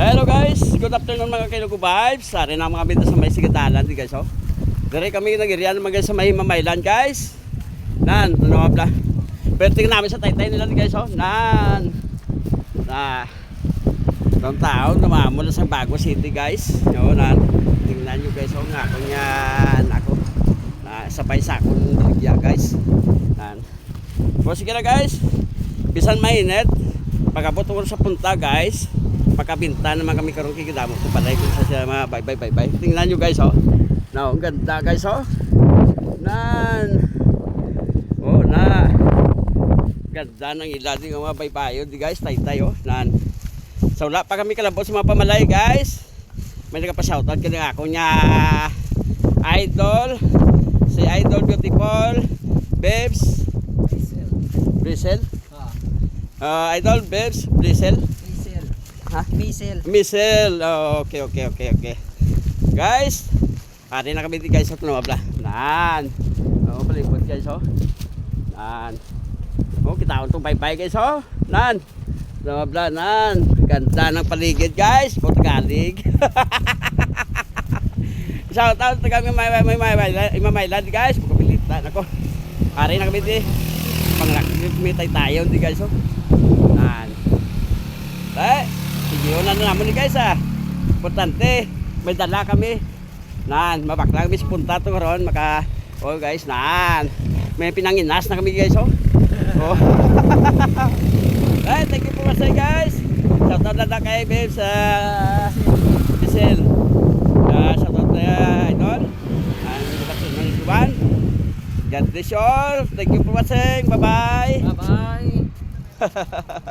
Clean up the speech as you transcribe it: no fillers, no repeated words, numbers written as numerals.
Hello guys, good afternoon mga Kilugo Vibes. Sari na mga binta sa may sigadalan di guys oh. Dire kami nagirian mga sa may mamaylan guys. Nan, ano ba? Pero tingnan namin sa taytay nila di guys oh. Nan. Taong taon namamula sa Bago City guys. Yo nan. Tingnan niyo guys oh, nga ako na sabay sa akong ligya guys. Nan. So sige na guys. Bisan mainit, pagabot ko sa punta guys. Pagkabinta naman kami karong kikidamo ko palay ko sa mga bye. Tingnan nyo guys oh. Now, ang ganda guys oh. Nan. Oh na. Ganda ng ilad ng mga baybayo di guys, tay oh. Nan. So wala pa kami kalabot sa mga pamalay guys. May nagpa-shoutout kini ako nya idol. Si Idol Beautiful Babes Brisel. Idol Babes Brisel. Ha? Misel. Oh, okay. Guys, hari na kami di guys, no bla. Nan. Oh, palibot guys oh. Nan. Oh, kita untong bye guys oh. Nan. No bla nan. Ganda ng paligid guys, Portugalig. Shout out sa kami may guys, pagpilitan ako. Hari na kami di. Pangrakmitay tayo di guys oh. Nan. Sige, na naman ni guys ah. Importante, may dala kami. Nan, mabakla kami sa punta to karon maka. Oh guys, nan. May pinanginas na kami guys oh. Oh. Ay, thank you po kasi guys. Shout out na kay babe sa Giselle. Shout out na idol. Ang bakit ng Suban. God bless you all. Thank you po kasi. Bye-bye. Bye-bye.